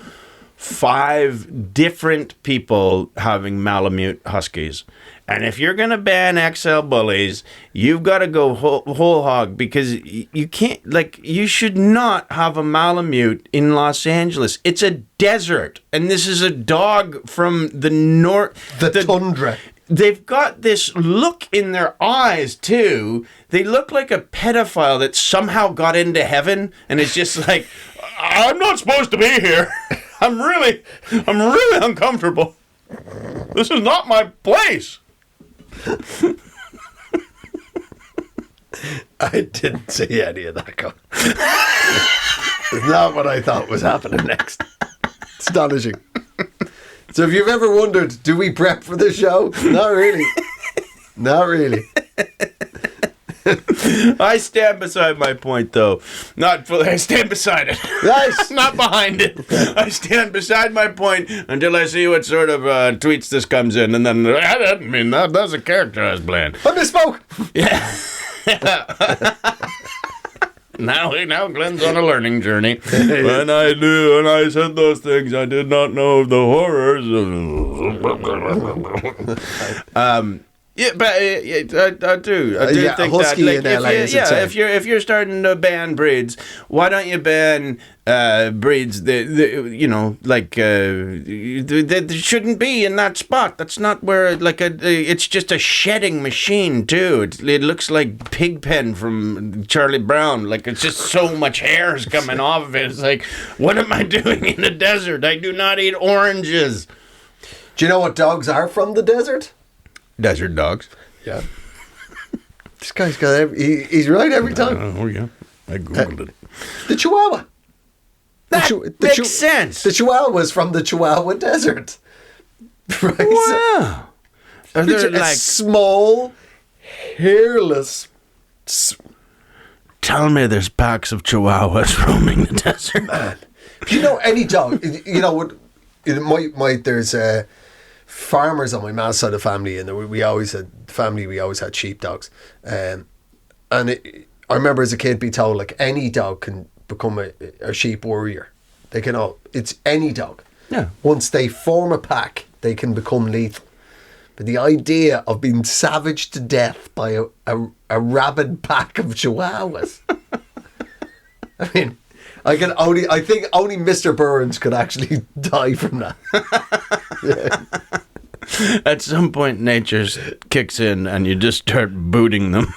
5 different people having Malamute Huskies. And if you're going to ban XL bullies, you've got to go whole hog, because you can't, you should not have a Malamute in Los Angeles. It's a desert. And this is a dog from the north. The tundra. They've got this look in their eyes, too. They look like a pedophile that somehow got into heaven and is just like, I'm not supposed to be here. I'm really uncomfortable. This is not my place. I didn't see any of that coming. It's not what I thought was happening next. Astonishing. So if you've ever wondered, do we prep for the show? Not really. Not really. I stand beside my point, though. Not fully. I stand beside it. Nice. Not behind it. I stand beside my point until I see what sort of tweets this comes in, and then I mean that doesn't characterize Bland. I misspoke. Yeah. Now Glenn's on a learning journey. When I said those things, I did not know of the horrors. Yeah, but I do think Husky that, like, in LA is insane. if you're starting to ban breeds, why don't you ban breeds that shouldn't be in that spot? That's not where it's just a shedding machine too. It looks like Pigpen from Charlie Brown. Like, it's just so much hair is coming off of it. It's like, what am I doing in the desert? I do not eat oranges. Do you know what dogs are from the desert? Desert dogs. Yeah. This guy's got he's right every time. Oh, yeah. I Googled it. The Chihuahua. That makes sense. The Chihuahua's from the Chihuahua Desert. Right? Wow. Are there It's small, hairless... Tell me there's packs of Chihuahuas roaming the desert. Man. You know, any dog... You know what... There's... farmers on my mom's side of the family, and we always had sheepdogs, and I remember as a kid being told, like, any dog can become a sheep warrior. They can all. It's any dog. Yeah. Once they form a pack, they can become lethal. But the idea of being savaged to death by a rabid pack of Chihuahuas. I mean, I think only Mr. Burns could actually die from that. Yeah. At some point, nature kicks in and you just start booting them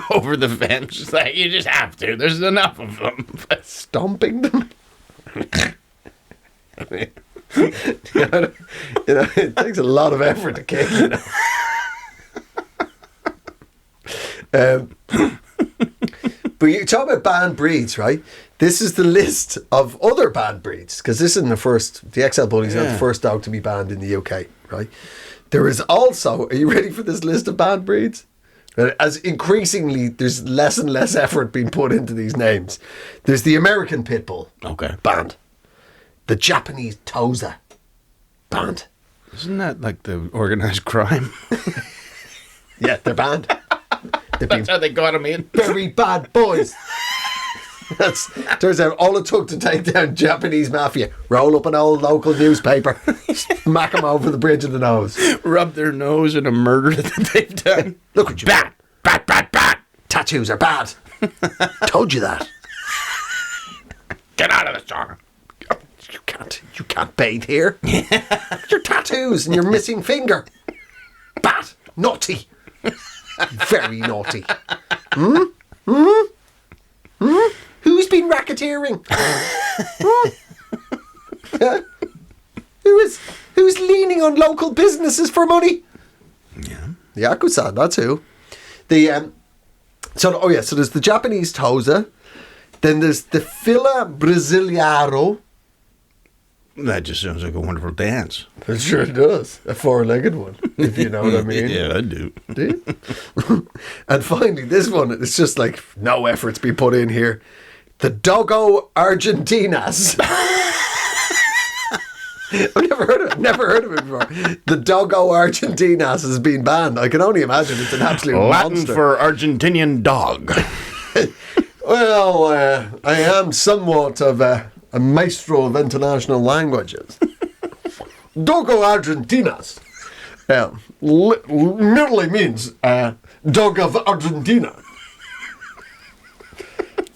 over the fence. It's like, you just have to. There's enough of them. Stomping them? I mean, it takes a lot of effort to kick, But you talk about banned breeds, right? This is the list of other banned breeds, because this isn't the XL Bully's not the first dog to be banned in the UK, right? There is also, are you ready for this list of banned breeds? As increasingly, there's less and less effort being put into these names. There's the American Pit Bull, Okay. banned. The Japanese Tosa, banned. Isn't that like the organized crime? Yeah, they're banned. That's how they got them in. Very bad boys. Turns out all it took to take down Japanese mafia: roll up an old local newspaper, smack them over the bridge of the nose, Rub their nose in a murder that they've done. Look at you. Bad. Tattoos are bad. Told you that. Get out of the jar. You can't bathe here. Your tattoos and your missing finger. Bad. Naughty. Very naughty. Who's been racketeering? Who's leaning on local businesses for money? Yeah. The Yakuza, that's who. So there's the Japanese Tosa, then there's the Fila Brasileiro. That just sounds like a wonderful dance. It sure does. A four-legged one, if you know what I mean. Yeah, I do. Do you? And finally, this one, it's just like no effort's been put in here. The Dogo Argentinas. I've never heard of it before. The Dogo Argentinas has been banned. I can only imagine it's an absolute Latin monster. for Argentinian dog. Well, I am somewhat of a maestro of international languages. Dogo Argentinas merely means dog of Argentina.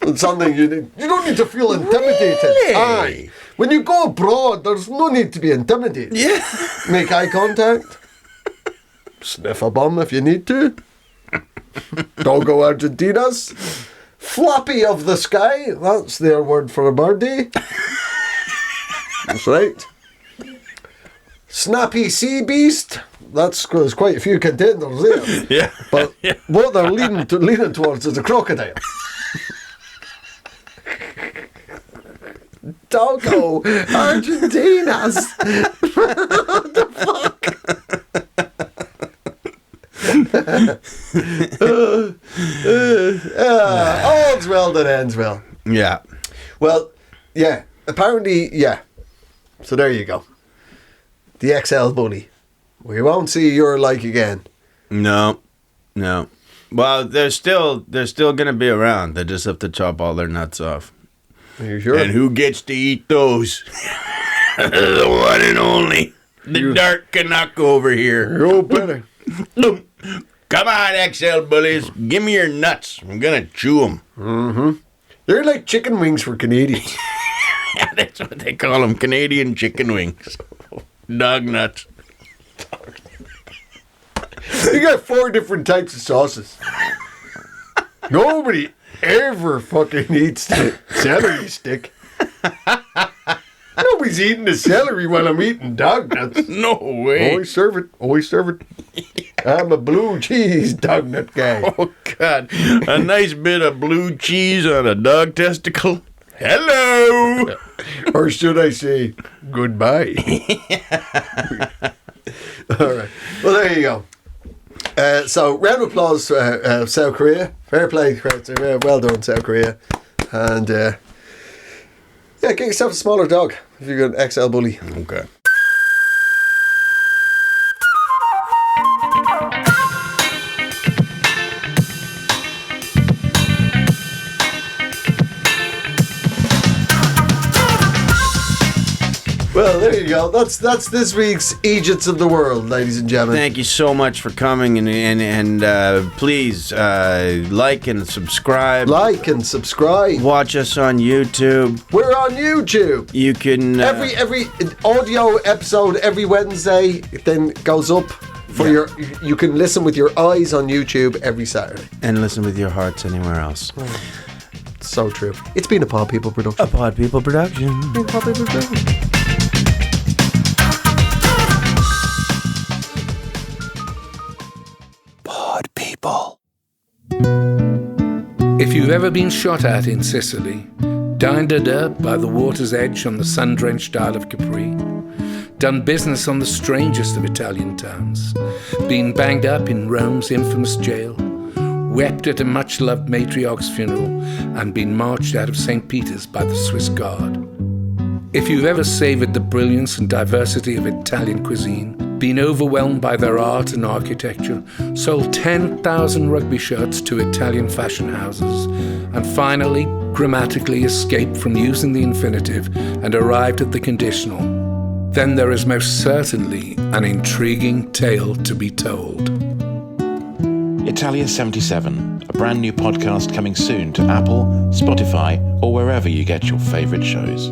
It's something you don't need to feel intimidated. Really? Aye. When you go abroad, there's no need to be intimidated. Yeah. Make eye contact. Sniff a bum if you need to. Dogo Argentinas. Floppy of the sky. That's their word for a birdie. That's right. Snappy sea beast. There's quite a few contenders there. Yeah. But what they're leaning towards is a crocodile. Doggo, Argentinas. What the fuck? All's well that ends well. Yeah. Well, yeah. Apparently, yeah. So there you go. The XL bully. We won't see your like again. No. Well, they're still gonna be around. They just have to chop all their nuts off. Are you sure? And who gets to eat those? The one and only. The dark Canuck over here. Oh, better. Come on, XL bullies. Give me your nuts. I'm gonna chew them. Mm-hmm. They're like chicken wings for Canadians. Yeah, that's what they call them. Canadian chicken wings. Dog nuts. You got 4 different types of sauces. Nobody ever fucking eats the celery stick. Nobody's eating the celery while I'm eating dog nuts. No way. Always serve it. I'm a blue cheese dog nut guy. Oh, God. A nice bit of blue cheese on a dog testicle. Hello. Or should I say, goodbye. All right. Well, there you go. So, round of applause to South Korea. Fair play. Well done, South Korea. And, yeah, get yourself a smaller dog if you're an XL bully. Okay. Well, there you go. That's this week's Eejits of the world, ladies and gentlemen. Thank you so much for coming, and please like and subscribe. Like and subscribe. Watch us on YouTube. We're on YouTube. You can Every audio episode every Wednesday then goes up for you can listen with your eyes on YouTube every Saturday. and listen with your hearts anywhere else. So true. It's been a Pod People production. A Pod People production. Pod People. If you've ever been shot at in Sicily, dined up by the water's edge on the sun-drenched Isle of Capri, done business on the strangest of Italian towns, been banged up in Rome's infamous jail, wept at a much-loved matriarch's funeral, and been marched out of St. Peter's by the Swiss Guard. If you've ever savoured the brilliance and diversity of Italian cuisine, been overwhelmed by their art and architecture, sold 10,000 rugby shirts to Italian fashion houses, and finally grammatically escaped from using the infinitive and arrived at the conditional, then there is most certainly an intriguing tale to be told. Italia 77, a brand new podcast coming soon to Apple, Spotify, or wherever you get your favourite shows.